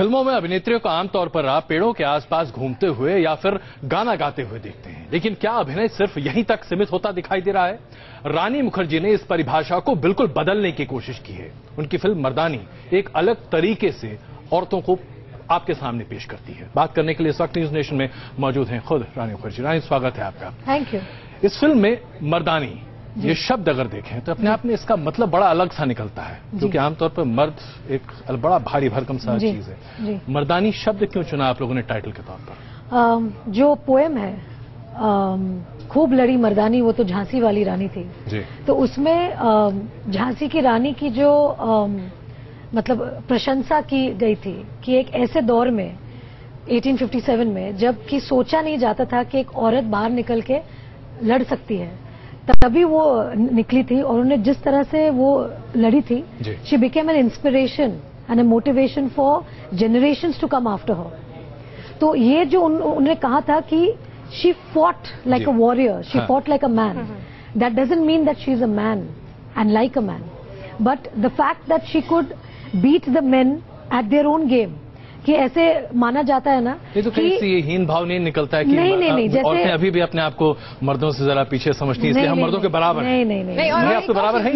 फिल्मों में अभिनेत्रियों को आमतौर पर आप पेड़ों के आसपास घूमते हुए या फिर गाना गाते हुए देखते हैं, लेकिन क्या अभिनय सिर्फ यहीं तक सीमित होता दिखाई दे रहा है? रानी मुखर्जी ने इस परिभाषा को बिल्कुल बदलने की कोशिश की है। उनकी फिल्म मर्दानी एक अलग तरीके से औरतों को आपके सामने पेश करती है। बात करने के लिए इस वक्त न्यूज नेशन में मौजूद हैं खुद रानी मुखर्जी। रानी, स्वागत है आपका। Thank you. इस फिल्म में मर्दानी ये शब्द अगर देखें तो अपने आप में इसका मतलब बड़ा अलग सा निकलता है, क्योंकि आमतौर पर मर्द एक बड़ा भारी भरकम सा चीज है। मर्दानी शब्द क्यों चुना आप लोगों ने टाइटल के तौर पर? जो पोएम है खूब लड़ी मर्दानी, वो तो झांसी वाली रानी थी जी। तो उसमें झांसी की रानी की जो मतलब प्रशंसा की गई थी कि एक ऐसे दौर में 1857 में जब कि सोचा नहीं जाता था कि एक औरत बाहर निकल के लड़ सकती है, तभी वो निकली थी और उन्हें जिस तरह से वो लड़ी थी, she became an inspiration and a motivation for generations to come after her. तो ये जो उन्होंने कहा था कि she fought like a warrior, she fought like a man, that doesn't mean that she is a man and like a man, but the fact that she could beat the men at their own game, कि ऐसे माना जाता है ना, ये तो कहीं से ये हीन भाव नहीं निकलता है कि नहीं, जैसे औरतें अभी भी अपने आप को मर्दों से जरा पीछे समझती है, इसलिए हम मर्दों के बराबर हैं। नहीं, आपके बराबर है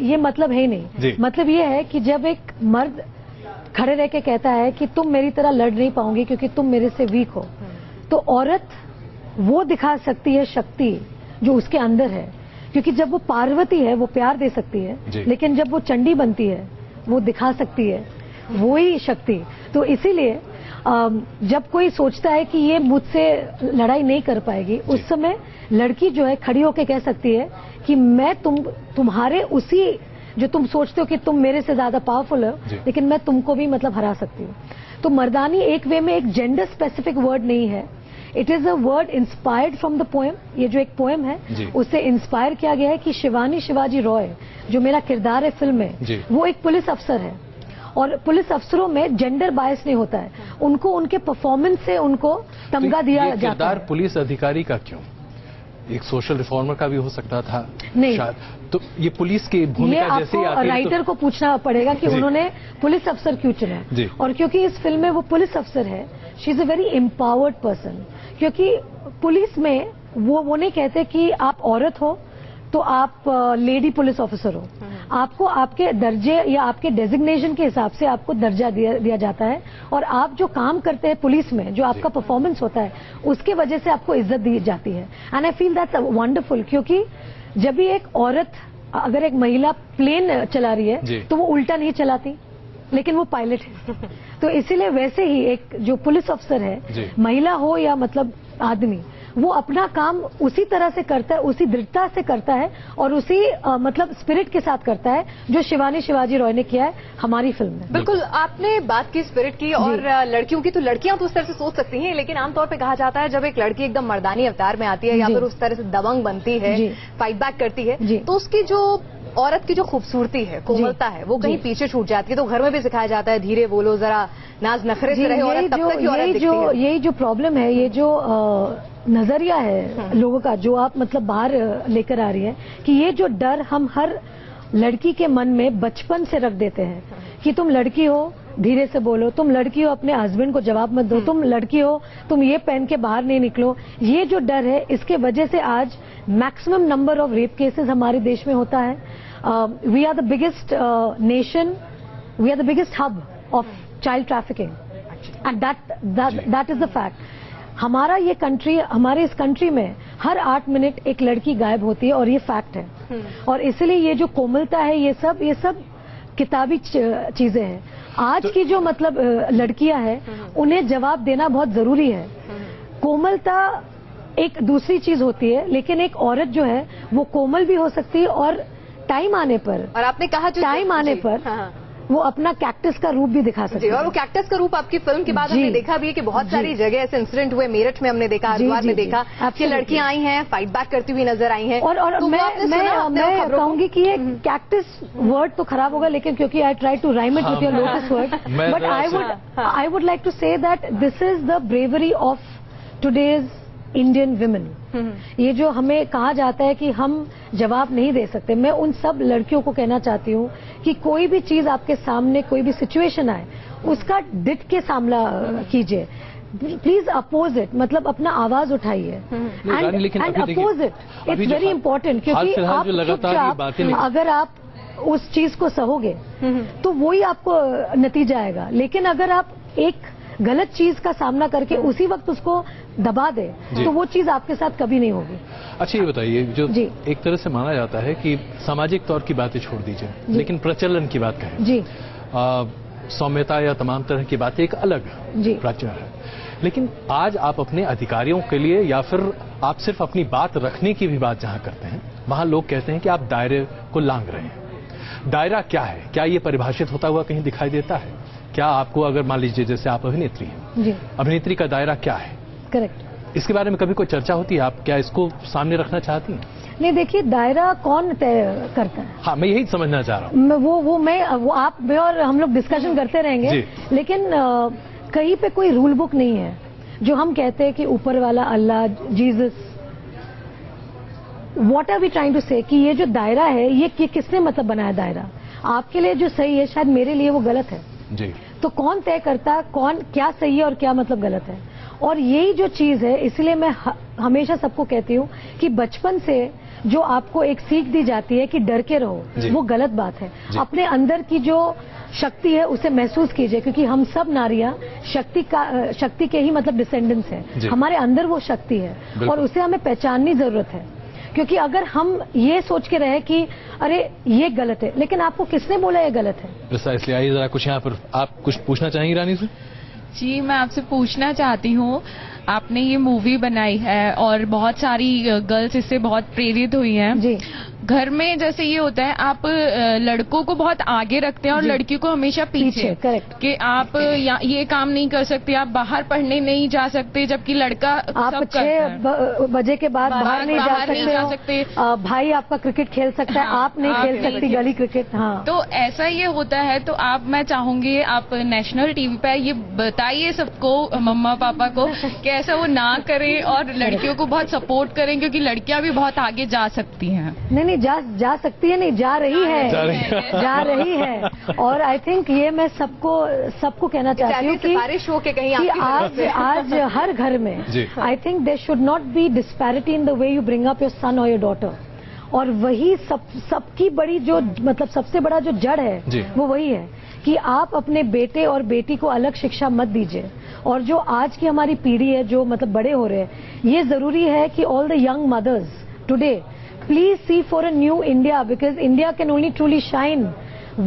ये मतलब है ही नहीं। मतलब ये है कि जब एक मर्द खड़े रह के कहता है कि तुम मेरी तरह लड़ नहीं पाओगे क्योंकि तुम मेरे से वीक हो, तो औरत वो दिखा सकती है शक्ति जो उसके अंदर है, क्योंकि जब वो पार्वती है वो प्यार दे सकती है, लेकिन जब वो चंडी बनती है वो दिखा सकती है वही शक्ति। तो इसीलिए जब कोई सोचता है कि ये मुझसे लड़ाई नहीं कर पाएगी, उस समय लड़की जो है खड़ी होकर कह सकती है कि मैं तुम्हारे उसी जो तुम सोचते हो कि तुम मेरे से ज्यादा पावरफुल हो, लेकिन मैं तुमको भी मतलब हरा सकती हूँ। तो मर्दानी एक वे में एक जेंडर स्पेसिफिक वर्ड नहीं है, it is a word inspired from the poem. ये जो एक पोएम है उससे इंस्पायर किया गया है कि शिवानी शिवाजी रॉय जो मेरा किरदार है फिल्म में, वो एक पुलिस अफसर है और पुलिस अफसरों में जेंडर बायस नहीं होता है, उनको उनके परफॉर्मेंस से उनको तमगा दिया जाता है। पुलिस अधिकारी का क्यों? एक सोशल रिफॉर्मर का भी हो सकता था नहीं शायद, तो ये पुलिस की भूमिका जैसे आती है राइटर को पूछना पड़ेगा कि उन्होंने पुलिस अफसर क्यों चुना, और क्योंकि इस फिल्म में वो पुलिस अफसर है, she is a very empowered person. क्योंकि पुलिस में वो नहीं कहते कि आप औरत हो तो आप लेडी पुलिस ऑफिसर हो, आपको आपके दर्जे या आपके डेजिग्नेशन के हिसाब से आपको दर्जा दिया जाता है, और आप जो काम करते हैं पुलिस में, जो आपका परफॉर्मेंस होता है, उसके वजह से आपको इज्जत दी जाती है। And I feel that's wonderful, क्योंकि जब भी एक औरत, अगर एक महिला प्लेन चला रही है तो वो उल्टा नहीं चलाती, लेकिन वो पायलट है। तो इसीलिए वैसे ही एक जो पुलिस अफसर है, महिला हो या मतलब आदमी, वो अपना काम उसी तरह से करता है, उसी दृढ़ता से करता है और उसी मतलब स्पिरिट के साथ करता है जो शिवानी शिवाजी रॉय ने किया है हमारी फिल्म में। बिल्कुल, आपने बात की स्पिरिट की और लड़कियों की, तो लड़कियां तो उस तरह से सोच सकती हैं, लेकिन आमतौर पे कहा जाता है जब एक लड़की एकदम मर्दानी अवतार में आती है या फिर उस तरह से दबंग बनती है, फाइट बैक करती है, तो उसकी जो औरत की जो खूबसूरती है, कोमलता है, वो कहीं पीछे छूट जाती है। तो घर में भी सिखाया जाता है धीरे बोलो, जरा नाज नखरे से रहे, औरत तब तक की औरत दिखती है। यही जो प्रॉब्लम है, ये जो नजरिया है लोगों का, जो आप मतलब बाहर लेकर आ रही है, कि ये जो डर हम हर लड़की के मन में बचपन से रख देते हैं कि तुम लड़की हो धीरे से बोलो, तुम लड़की हो अपने हस्बैंड को जवाब मत दो, तुम लड़की हो तुम ये पहन के बाहर नहीं निकलो। ये जो डर है, इसके वजह से आज maximum number of rape cases हमारे देश में होता है। We are the biggest nation, we are the biggest hub of child trafficking, and that is the fact. हमारा ये कंट्री, हमारे इस कंट्री में हर 8 मिनट एक लड़की गायब होती है, और ये फैक्ट है। और इसलिए ये जो कोमलता है, ये सब किताबी चीजें हैं। आज की जो मतलब लड़कियां हैं, उन्हें जवाब देना बहुत जरूरी है। कोमलता एक दूसरी चीज होती है, लेकिन एक औरत जो है वो कोमल भी हो सकती है, और टाइम आने पर, और आपने कहा टाइम आने पर वो अपना कैक्टस का रूप भी दिखा सकती है। और वो कैक्टस का रूप आपकी फिल्म के बाद हमने देखा भी है कि बहुत सारी जगह ऐसे इंसिडेंट हुए, मेरठ में हमने देखा, हरिद्वार में देखा कि लड़कियां आई हैं, फाइट बैक करती हुई नजर आई हैं। और तो मैं कहूंगी कि ये कैक्टस वर्ड तो खराब होगा, लेकिन क्योंकि I try to rhyme it with your lotus word, but I would like to say that this is the bravery of today's Indian women. ये जो हमें कहा जाता है कि हम जवाब नहीं दे सकते। मैं उन सब लड़कियों को कहना चाहती हूँ कि कोई भी चीज आपके सामने, कोई भी सिचुएशन आए, उसका डिट के सामना कीजिए। प्लीज अपोज इट, मतलब अपना आवाज उठाइए and oppose it. It's very important, क्योंकि आप चुपचाप अगर आप उस चीज को सहोगे तो वही आपको नतीजा आएगा। लेकिन अगर आप एक गलत चीज का सामना करके उसी वक्त उसको दबा दे तो वो चीज आपके साथ कभी नहीं होगी। अच्छा, ये बताइए, जो एक तरह से माना जाता है कि सामाजिक तौर की बातें छोड़ दीजिए, लेकिन प्रचलन की बात करें जी, सौम्यता या तमाम तरह की बातें एक अलग प्रचलन है। लेकिन आज आप अपने अधिकारियों के लिए या फिर आप सिर्फ अपनी बात रखने की भी बात जहां करते हैं, वहां लोग कहते हैं कि आप दायरे को लांघ रहे हैं। दायरा क्या है? क्या ये परिभाषित होता हुआ कहीं दिखाई देता है? क्या आपको, अगर मान लीजिए जैसे आप अभिनेत्री हैं, अभिनेत्री का दायरा क्या है? करेक्ट। इसके बारे में कभी कोई चर्चा होती है? आप क्या इसको सामने रखना चाहती हैं? नहीं, देखिए, दायरा कौन तय करता है? हाँ, मैं यही समझना चाह रहा हूँ। वो आप में और हम लोग डिस्कशन करते रहेंगे, लेकिन कहीं पे कोई रूल बुक नहीं है जो हम कहते हैं कि ऊपर वाला Allah, Jesus, what are we trying to say, कि ये जो दायरा है ये किसने मतलब बनाया दायरा? आपके लिए जो सही है शायद मेरे लिए वो गलत है जी। तो कौन तय करता है कौन क्या सही है और क्या मतलब गलत है? और यही जो चीज है, इसलिए मैं हमेशा सबको कहती हूँ कि बचपन से जो आपको एक सीख दी जाती है कि डर के रहो, वो गलत बात है। अपने अंदर की जो शक्ति है उसे महसूस कीजिए, क्योंकि हम सब नारियां शक्ति के ही मतलब डिसेंडेंट्स हैं। हमारे अंदर वो शक्ति है और उसे हमें पहचाननी जरूरत है। क्योंकि अगर हम ये सोच के रहे कि अरे ये गलत है, लेकिन आपको किसने बोला ये गलत है? प्रिसाइसली। आइए जरा कुछ यहाँ पर आप कुछ पूछना चाहेंगी रानी से? जी, मैं आपसे पूछना चाहती हूँ, आपने ये मूवी बनाई है और बहुत सारी गर्ल्स इससे बहुत प्रेरित हुई हैं जी। घर में जैसे ये होता है, आप लड़कों को बहुत आगे रखते हैं और लड़कियों को हमेशा पीछे। करेक्ट। कि आप ये काम नहीं कर सकते, आप बाहर पढ़ने नहीं जा सकते, जबकि लड़का आप 6 बजे के बाद बाहर नहीं जा सकते। भाई आपका क्रिकेट खेल सकता है, आप नहीं खेल सकती गली क्रिकेट। हाँ, तो ऐसा ये होता है। तो मैं चाहूंगी आप नेशनल टीवी पे ये बताइए सबको, मम्मा पापा को, कि ऐसा वो ना करें और लड़कियों को बहुत सपोर्ट करें, क्योंकि लड़कियां भी बहुत आगे जा सकती हैं। नहीं, जा सकती है, नहीं जा रही है। और आई थिंक ये मैं सबको कहना चाहती हूँ कि आज हर घर में I think there should not be disparity in the way you bring up your son और योर डॉटर। और वही सबकी बड़ी जो मतलब सबसे बड़ा जो जड़ है वो वही है कि आप अपने बेटे और बेटी को अलग शिक्षा मत दीजिए। और जो आज की हमारी पीढ़ी है, जो मतलब बड़े हो रहे हैं, ये जरूरी है कि all the young mothers today please see for a new India, because India can only truly shine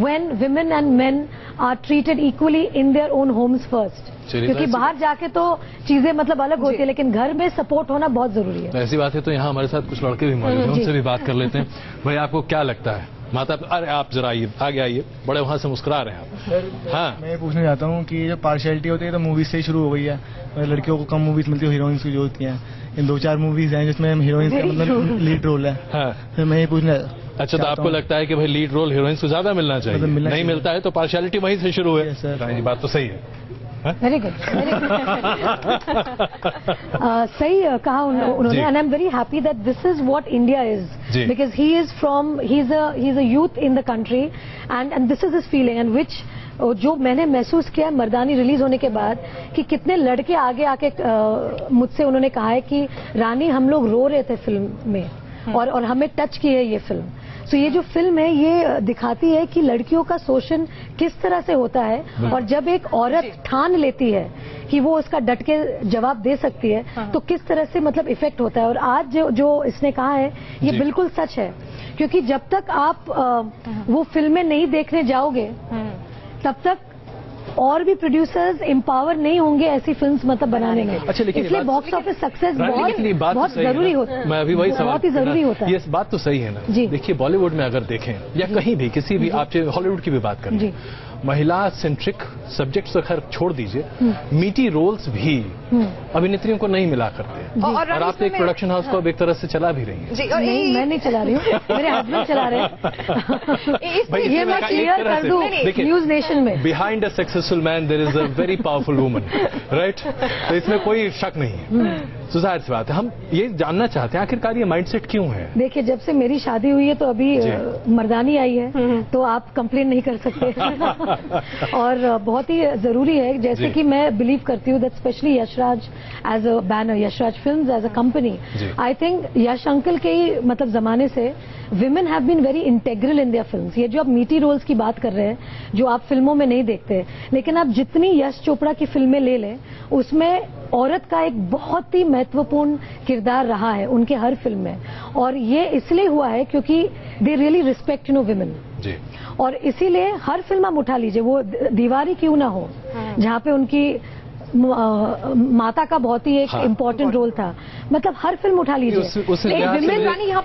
when women and men are treated equally in their own homes first. क्योंकि बाहर जाके तो चीजें मतलब अलग होती है, लेकिन घर में सपोर्ट होना बहुत जरूरी है। ऐसी बात है तो यहाँ हमारे साथ कुछ लड़के भी मौजूद हैं, उनसे भी बात कर लेते हैं। भाई, आपको क्या लगता है? माता, अरे आप जरा आइए, आगे आइए, बड़े वहां से मुस्कुरा रहे हैं आप। हाँ, मैं पूछना चाहता हूँ कि जो पार्शियलिटी होती है तो मूवीज से ही शुरू हो गई है। लड़कियों को कम मूवीज मिलती है, हीरोइंस की जो होती हैं। इन 2-4 मूवीज हैं जिसमें हीरोइंस का मतलब लीड रोल है। हाँ। तो मैं ये पूछना। अच्छा, तो आपको लगता है कि भाई लीड रोल हीरोइंस को ज्यादा मिलना चाहिए? नहीं मिलता है तो पार्शियलिटी वहीं से शुरू है। ये बात तो सही है। वेरी गुड, सही कहा उन्होंने। And I am very happy that this is what India is, because he is a youth in the country and this is his feeling and which जो मैंने महसूस किया मर्दानी रिलीज होने के बाद, कि कितने लड़के आगे आके मुझसे उन्होंने कहा है कि रानी, हम लोग रो रहे थे फिल्म में और हमें टच की है ये फिल्म। तो ये जो फिल्म है ये दिखाती है कि लड़कियों का शोषण किस तरह से होता है, और जब एक औरत ठान लेती है कि वो उसका डट के जवाब दे सकती है, तो किस तरह से मतलब इफेक्ट होता है। और आज जो इसने कहा है ये बिल्कुल सच है, क्योंकि जब तक आप वो फिल्में नहीं देखने जाओगे तब तक और भी प्रोड्यूसर्स एम्पावर नहीं होंगे ऐसी फिल्म्स मतलब बनाने में। अच्छा, लेकिन इसलिए बॉक्स ऑफिस सक्सेस बहुत जरूरी होता है। मैं अभी वही सवाल, बहुत ही जरूरी होता है। ये बात तो सही है ना। देखिए, बॉलीवुड में अगर देखें या कहीं भी किसी भी, आप हॉलीवुड की भी बात करें, महिला सेंट्रिक सब्जेक्ट्स तो खैर छोड़ दीजिए, मीटी रोल्स भी अभिनेत्रियों को नहीं मिला करते। और आप एक प्रोडक्शन हाउस को अब एक तरह से चला भी रही हैं। नहीं, मैं नहीं चला रही हूँ, मेरे हस्बैंड चला रहे हैं। ये मैं क्लियर कर दूं न्यूज नेशन में, behind a successful man there is a very powerful woman, right? तो इसमें कोई शक नहीं है। तो जाहिर सी बात है, हम ये जानना चाहते हैं आखिरकार ये माइंडसेट क्यों है। देखिए, जब से मेरी शादी हुई है तो अभी मर्दानी आई है, तो आप कंप्लेन नहीं कर सकते। और बहुत ही जरूरी है, जैसे कि मैं बिलीव करती हूँ that specially Yashraj as a banner, Yashraj films as a company, I think Yash uncle के ही मतलब जमाने से women have been very integral in their films. ये जो आप मीटी रोल्स की बात कर रहे हैं, जो आप फिल्मों में नहीं देखते, लेकिन आप जितनी यश चोपड़ा की फिल्में ले लें, उसमें औरत का एक बहुत ही महत्वपूर्ण किरदार रहा है उनके हर फिल्म में। और ये इसलिए हुआ है क्योंकि दे रियली रिस्पेक्ट विमेन। और इसीलिए हर फिल्म आप उठा लीजिए, वो दीवारी क्यों ना हो, जहाँ पे उनकी माता का बहुत ही एक इम्पोर्टेंट रोल था, मतलब हर फिल्म उठा लीजिए,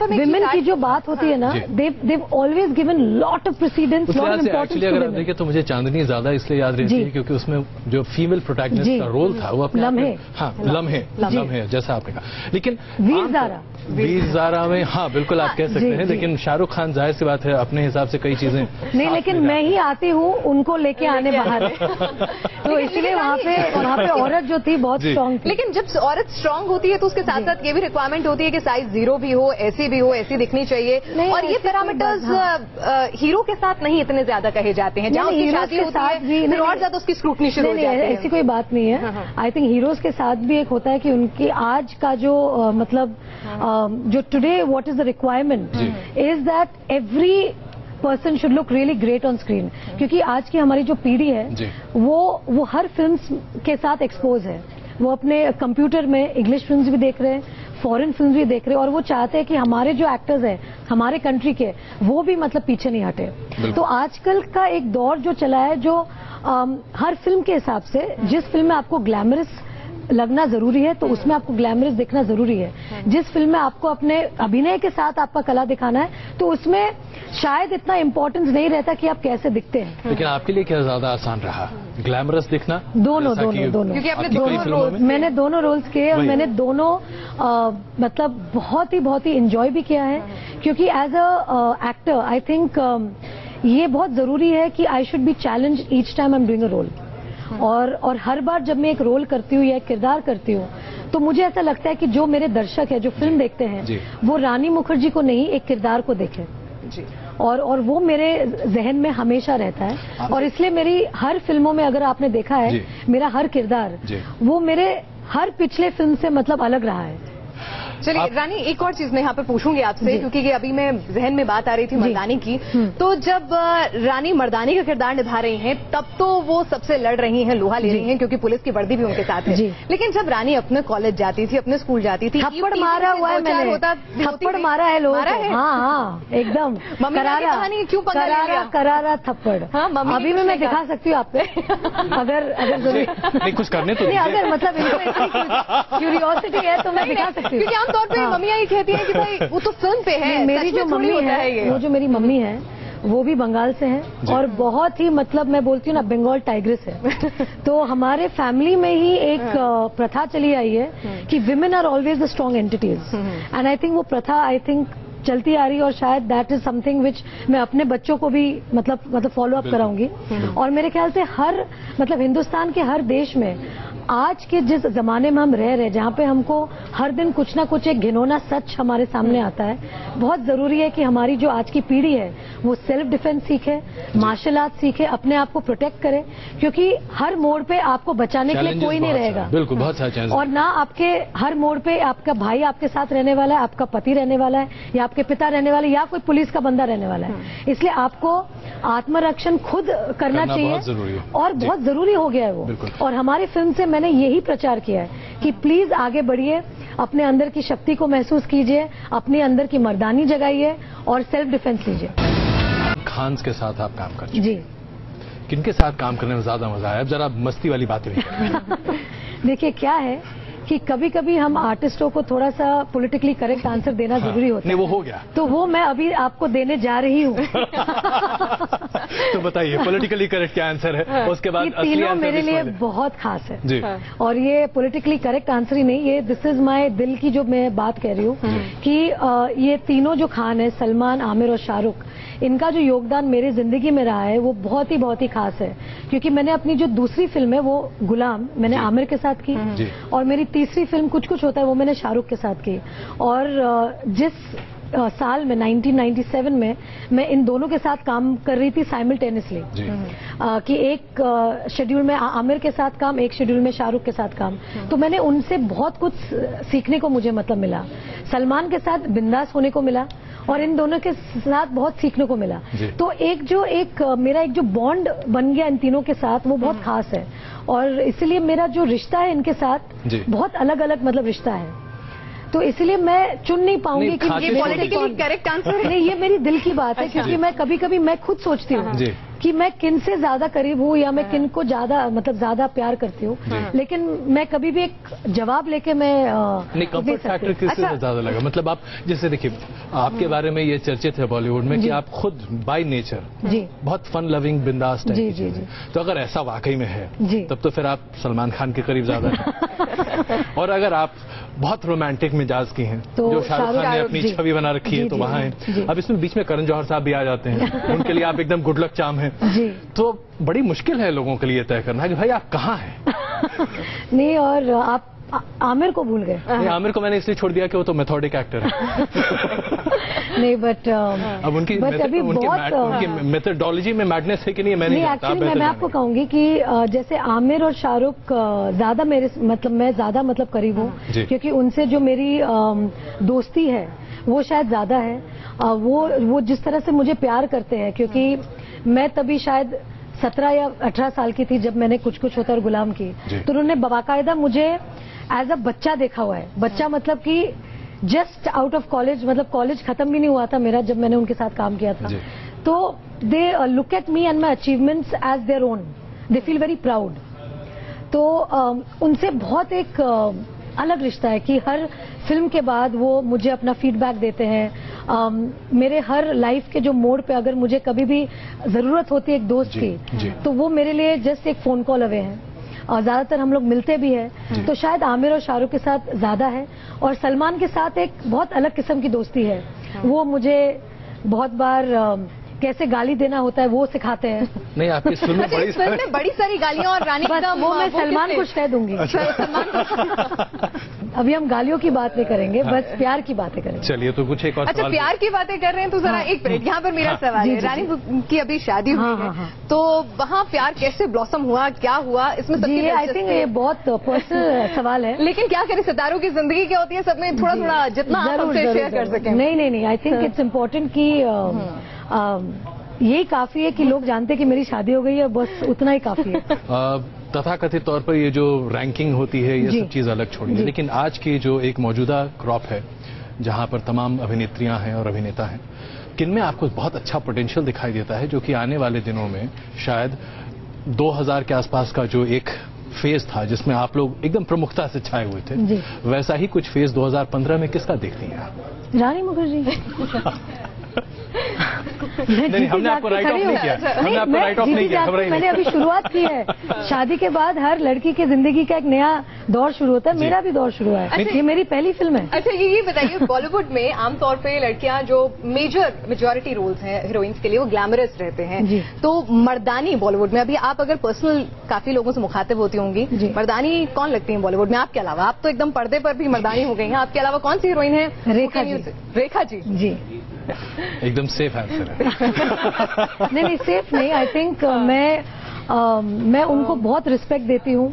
विमेन की जो बात होती है ना, they've always given lot of precedence, lot of importance. अगर आप देखिए तो मुझे चांदनी ज्यादा इसलिए याद रहती है क्योंकि उसमें जो फीमेल प्रोटैगनिस्ट का रोल था वो अपने लम्हे, हाँ लम्हे जैसा आपने कहा। लेकिन वीर ज़ारा में हाँ बिल्कुल आप कह सकते हैं, लेकिन शाहरुख खान जाहिर सी बात है अपने हिसाब से कई चीजें नहीं, लेकिन मैं ही आती हूँ उनको लेके आने बाहर, तो इसलिए वहाँ पे औरत जो थी बहुत स्ट्रांग थी। लेकिन जब औरत स्ट्रांग होती है तो उसके साथ साथ ये भी रिक्वायरमेंट होती है कि साइज 0 भी हो, ऐसी भी हो, ऐसी दिखनी चाहिए। और ये पैरामीटर्स हीरो के साथ नहीं इतने ज्यादा कहे जाते हैं, जहाँ उसकी शादी होती है और ज्यादा उसकी स्क्रूटनी शुरू हो जाती है। ऐसी कोई बात नहीं है। आई थिंक हीरोज के साथ भी एक होता है कि उनकी आज का जो मतलब जो today what is the requirement is that every person should look really great on screen, क्योंकि आज की हमारी जो पीढ़ी है वो हर फिल्म के साथ एक्सपोज है। वो अपने कंप्यूटर में इंग्लिश फिल्म्स भी देख रहे हैं, फॉरेन फिल्म्स भी देख रहे हैं, और वो चाहते हैं कि हमारे जो एक्टर्स हैं हमारे कंट्री के, वो भी मतलब पीछे नहीं हटे। तो आजकल का एक दौर जो चला है, जो हर फिल्म के हिसाब से जिस फिल्म में आपको ग्लैमरस लगना जरूरी है तो उसमें आपको ग्लैमरस दिखना जरूरी है। जिस फिल्म में आपको अपने अभिनय के साथ आपका कला दिखाना है तो उसमें शायद इतना इम्पोर्टेंस नहीं रहता कि आप कैसे दिखते हैं। लेकिन आपके लिए क्या ज्यादा आसान रहा, ग्लैमरस दिखना? दोनों क्योंकि आपने दोनों रोल्स, मैंने दोनों रोल्स किए और मैंने दोनों मतलब बहुत ही एंजॉय भी किया है, क्योंकि as a actor I think ये बहुत जरूरी है कि I should be challenge each time I am doing a role. और हर बार जब मैं एक रोल करती हूँ या एक किरदार करती हूँ तो मुझे ऐसा लगता है कि जो मेरे दर्शक है, जो फिल्म देखते हैं, वो रानी मुखर्जी को नहीं, एक किरदार को देखें। और वो मेरे जहन में हमेशा रहता है। और इसलिए मेरी हर फिल्मों में अगर आपने देखा है, मेरा हर किरदार वो मेरे हर पिछले फिल्म से मतलब अलग रहा है। चलिए रानी, एक और चीज मैं यहाँ पे पूछूंगी आपसे, क्योंकि अभी मैं जहन में बात आ रही थी मर्दानी की, तो जब रानी मर्दानी का किरदार निभा रही हैं तब तो वो सबसे लड़ रही हैं, लोहा ले रही हैं, क्योंकि पुलिस की वर्दी भी उनके साथ है। लेकिन जब रानी अपने कॉलेज जाती थी, अपने स्कूल जाती थी, थप्पड़ मारा हुआ है मैंने, थप्पड़ मारा है लोगों को। हाँ एकदम करारा थप्पड़। अभी भी मैं दिखा सकती हूँ आपको, अगर जरूरी कुछ करने तो नहीं, अगर मतलब क्यूरियोसिटी है तो मैं दिखा सकती हूँ। तौर पे मम्मियाँ ये कहती हैं कि भाई वो तो फिल्म पे है। मेरी जो मम्मी है, वो जो मेरी मम्मी है वो भी बंगाल से है और बहुत ही मतलब मैं बोलती हूँ ना बंगाल टाइग्रेस है। तो हमारे फैमिली में ही एक प्रथा चली आई है कि women are always the strong entities, and I think वो प्रथा आई थिंक चलती आ रही है और शायद दैट इज समथिंग विच मैं अपने बच्चों को भी मतलब फॉलो अप कराऊंगी। और मेरे ख्याल से हर मतलब हिंदुस्तान के हर देश में आज के जिस जमाने में हम रह रहे हैं, जहाँ पे हमको हर दिन कुछ ना कुछ एक घिनौना सच हमारे सामने आता है, बहुत जरूरी है कि हमारी जो आज की पीढ़ी है वो सेल्फ डिफेंस सीखे, मार्शल आर्ट सीखे, अपने आप को प्रोटेक्ट करे, क्योंकि हर मोड़ पे आपको बचाने के लिए कोई नहीं रहेगा। बिल्कुल, बहुत सारे और ना आपके हर मोड़ पे आपका भाई आपके साथ रहने वाला है, आपका पति रहने वाला है, या आपके पिता रहने वाले, या कोई पुलिस का बंदा रहने वाला है। इसलिए आपको आत्मरक्षण खुद करना चाहिए और बहुत जरूरी हो गया है वो। और हमारी फिल्म से मैंने यही प्रचार किया है कि प्लीज आगे बढ़िए, अपने अंदर की शक्ति को महसूस कीजिए, अपने अंदर की मर्दानी जगाइए और सेल्फ डिफेंस लीजिए। खान के साथ आप काम करते जी, किनके साथ काम करने में ज्यादा मजा आया? अब जरा मस्ती वाली बातें भी देखिए क्या है कि कभी कभी हम आर्टिस्टों को थोड़ा सा पॉलिटिकली करेक्ट आंसर देना जरूरी होता है। नहीं, वो हो गया, तो वो मैं अभी आपको देने जा रही हूँ। तो बताइए पॉलिटिकली करेक्ट क्या आंसर है, उसके बाद असली तीनों आंसर मेरे लिए बहुत खास है जी। और ये पॉलिटिकली करेक्ट आंसर ही नहीं, ये दिस इज माय दिल की जो मैं बात कह रही हूँ कि ये तीनों जो खान है, सलमान, आमिर और शाहरुख, इनका जो योगदान मेरे जिंदगी में रहा है वो बहुत ही खास है। क्योंकि मैंने अपनी जो दूसरी फिल्म है वो गुलाम मैंने आमिर के साथ की, और मेरी तीसरी फिल्म कुछ कुछ होता है वो मैंने शाहरुख के साथ की। और जिस साल में 1997 में मैं इन दोनों के साथ काम कर रही थी साइमल्टेनियसली, कि एक शेड्यूल में आमिर के साथ काम, एक शेड्यूल में शाहरुख के साथ काम, तो मैंने उनसे बहुत कुछ सीखने को मुझे मतलब मिला। सलमान के साथ बिंदास होने को मिला और इन दोनों के साथ बहुत सीखने को मिला। तो मेरा एक जो बॉन्ड बन गया इन तीनों के साथ वो बहुत खास है, और इसलिए मेरा जो रिश्ता है इनके साथ बहुत अलग अलग मतलब रिश्ता है। तो इसलिए मैं चुन नहीं पाऊंगी कि ये पॉलिटिकली करेक्ट आंसर है। नहीं, ये मेरी दिल की बात है, क्योंकि मैं कभी कभी मैं खुद सोचती हूँ कि मैं किन से ज्यादा करीब हूँ या मैं किन को ज्यादा प्यार करती हूँ, लेकिन मैं कभी भी एक जवाब लेके मैं नहीं। कंफर्ट फैक्टर किससे ज्यादा लगा? मतलब आप जैसे देखिए, आपके बारे में ये चर्चित है बॉलीवुड में कि आप खुद बाय नेचर बहुत फन लविंग बिंदास टाइप की, तो अगर ऐसा वाकई में है तब तो फिर आप सलमान खान के करीब ज्यादा हैं। और अगर आप बहुत रोमांटिक मिजाज की हैं, तो जो शाहरुख खान ने अपनी छवि बना रखी है, तो वहाँ हैं। अब इसमें बीच में करण जौहर साहब भी आ जाते हैं, उनके लिए आप एकदम गुड लक चार्म हैं। तो बड़ी मुश्किल है लोगों के लिए तय करना कि भाई आप कहाँ हैं। नहीं, और आप आमिर को भूल गए। आमिर को मैंने इसलिए छोड़ दिया कि वो तो मेथोडिक एक्टर है। नहीं, बट अब उनकी मेथोडोलॉजी में मैडनेस है कि नहीं, मैंने एक्चुअली मैं आपको कहूंगी कि जैसे आमिर और शाहरुख ज्यादा मेरे मैं ज्यादा करीब हूँ, क्योंकि उनसे जो मेरी दोस्ती है वो शायद ज्यादा है। वो जिस तरह से मुझे प्यार करते हैं, क्योंकि मैं तभी शायद 17 या 18 साल की थी जब मैंने कुछ कुछ होता और गुलाम की, तो उन्होंने बाकायदा मुझे एज अ बच्चा देखा हुआ है। बच्चा मतलब कि जस्ट आउट ऑफ कॉलेज, मतलब कॉलेज खत्म भी नहीं हुआ था मेरा जब मैंने उनके साथ काम किया था। तो they look at me and my achievements as their own, they feel very proud. तो उनसे बहुत एक अलग रिश्ता है कि हर फिल्म के बाद वो मुझे अपना फीडबैक देते हैं। मेरे हर लाइफ के जो मोड़ पे अगर मुझे कभी भी जरूरत होती है एक दोस्त की, तो वो मेरे लिए जस्ट एक फोन कॉल अवे है, और ज्यादातर हम लोग मिलते भी हैं। तो शायद आमिर और शाहरुख के साथ ज्यादा है, और सलमान के साथ एक बहुत अलग किस्म की दोस्ती है। वो मुझे बहुत बार कैसे गाली देना होता है वो सिखाते हैं। नहीं, आपकी फिल्म में बड़ी सारी गालियां, और रानी का वो मैं सलमान को कह दूंगी। अभी हम गालियों की बात नहीं करेंगे, बस प्यार की बातें करेंगे। चलिए, तो कुछ एक और अच्छा, प्यार की बातें कर रहे हैं तो जरा एक मिनट, यहाँ पर मेरा सवाल है। रानी की अभी शादी हुई है, तो वहाँ प्यार कैसे ब्लॉसम हुआ, क्या हुआ इसमें? आई थिंक ये बहुत पर्सनल सवाल है, लेकिन क्या करें, सितारों की जिंदगी क्या होती है, सब में थोड़ा थोड़ा जितना शेयर कर सकें। नहीं, आई थिंक इट्स इम्पोर्टेंट कि यही काफी है कि लोग जानते कि मेरी शादी हो गई है, बस उतना ही काफी है। तथाकथित तौर पर ये जो रैंकिंग होती है, ये सब चीज अलग छोड़िए, लेकिन आज की जो एक मौजूदा क्रॉप है जहां पर तमाम अभिनेत्रियां हैं और अभिनेता हैं, किनमें आपको बहुत अच्छा पोटेंशियल दिखाई देता है, जो कि आने वाले दिनों में शायद 2000 के आसपास का जो एक फेज था जिसमें आप लोग एकदम प्रमुखता से छाए हुए थे, वैसा ही कुछ फेज 2015 में किसका देखती हैं आप? रानी मुखर्जी। नहीं, हमने आपको राइट ऑफ नहीं किया, हमने आपको राइट ऑफ नहीं किया, मैंने अभी शुरुआत की है। शादी के बाद हर लड़की की जिंदगी का एक नया दौर शुरू होता है, मेरा भी दौर शुरू है। ये मेरी पहली फिल्म है। अच्छा, ये बताइए, बॉलीवुड में आमतौर पे लड़कियां जो मेजॉरिटी रोल्स हैं हीरोइंस के लिए, वो ग्लैमरस रहते हैं। तो मर्दानी बॉलीवुड में, अभी आप अगर पर्सनल काफी लोगों से मुखातिब होती होंगी, मर्दानी कौन लगती है बॉलीवुड में आपके अलावा? आप तो एकदम पर्दे पर भी मर्दानी हो गई हैं, आपके अलावा कौन सी हीरोइन है? रेखा जी। जी, एकदम सेफ आंसर है। नहीं, सेफ नहीं। आई थिंक मैं उनको बहुत रिस्पेक्ट देती हूँ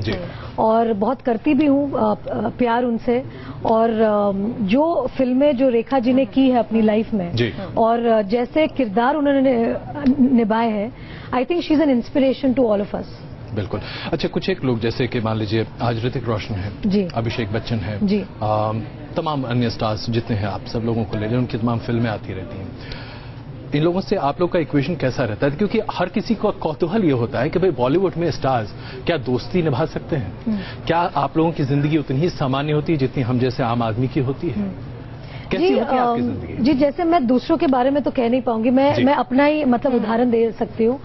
और बहुत करती भी हूँ प्यार उनसे। और जो फिल्में जो रेखा जी ने की है अपनी लाइफ में, और जैसे किरदार उन्होंने निभाए हैं, I think she is an inspiration to all of us. बिल्कुल। अच्छा, कुछ एक लोग जैसे कि मान लीजिए आज ऋतिक रोशन है, अभिषेक बच्चन है, तमाम अन्य स्टार्स जितने हैं, आप सब लोगों को ले लें, उनकी तमाम फिल्में आती रहती हैं। इन लोगों से आप लोग का इक्वेशन कैसा रहता है? क्योंकि हर किसी को कौतूहल ये होता है कि भाई बॉलीवुड में स्टार्स क्या दोस्ती निभा सकते हैं? क्या आप लोगों की जिंदगी उतनी ही सामान्य होती है जितनी हम जैसे आम आदमी की होती है? कैसी होती है आपकी जिंदगी? जी, जैसे मैं दूसरों के बारे में तो कह नहीं पाऊंगी, मैं अपना ही मतलब उदाहरण दे सकती हूँ।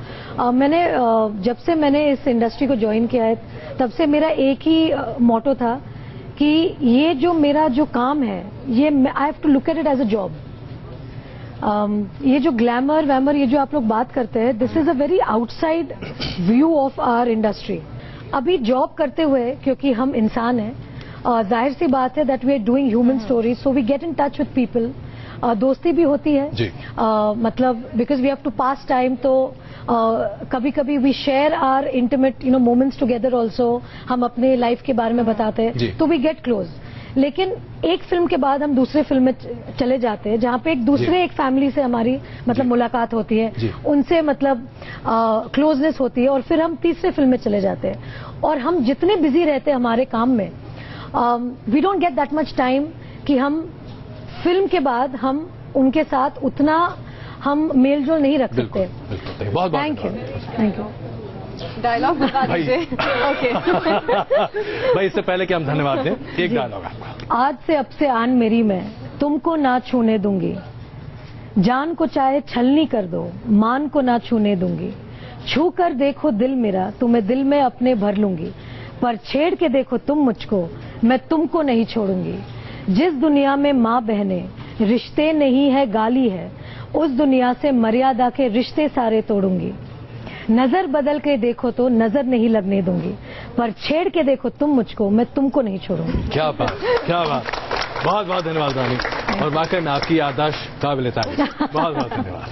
मैंने जब से मैंने इस इंडस्ट्री को ज्वाइन किया है, तब से मेरा एक ही मोटो था कि ये जो मेरा जो काम है, ये I have to look at it as a job. ये जो ग्लैमर वैमर ये जो आप लोग बात करते हैं, this is a very outside view of our industry. अभी जॉब करते हुए, क्योंकि हम इंसान हैं, जाहिर सी बात है that we are doing human stories, so we get in touch with people. दोस्ती भी होती है, मतलब because we have to pass time, तो कभी कभी we share our intimate moments together also. हम अपने लाइफ के बारे में बताते हैं, तो वी गेट क्लोज। लेकिन एक फिल्म के बाद हम दूसरे फिल्म में चले जाते हैं, जहाँ पे एक फैमिली से हमारी मतलब मुलाकात होती है, उनसे मतलब क्लोजनेस होती है, और फिर हम तीसरे फिल्म में चले जाते हैं। और हम जितने बिजी रहते हैं हमारे काम में, we don't get that much time कि हम फिल्म के बाद हम उनके साथ उतना हम मेल जोल नहीं रख सकते। बहुत थैंक यू। डायलॉग बता दीजिए। ओके भाई, इससे पहले कि हम धन्यवाद दें, एक डायलॉग आपका। आज से अब से आन मेरी मैं तुमको ना छूने दूंगी, जान को चाहे छलनी कर दो, मान को ना छूने दूंगी। छू कर देखो दिल मेरा, तुम्हें दिल में अपने भर लूंगी, पर छेड़ के देखो तुम मुझको, मैं तुमको नहीं छोड़ूंगी। जिस दुनिया में माँ बहने रिश्ते नहीं है गाली है, उस दुनिया से मर्यादा के रिश्ते सारे तोड़ूंगी। नजर बदल के देखो तो नजर नहीं लगने दूंगी, पर छेड़ के देखो तुम मुझको, मैं तुमको नहीं छोड़ूंगी। क्या बात, क्या बात। बहुत बहुत धन्यवाद रानी, और वाकई में आपकी याददाश्त काबिल तारीफ। बहुत बहुत धन्यवाद।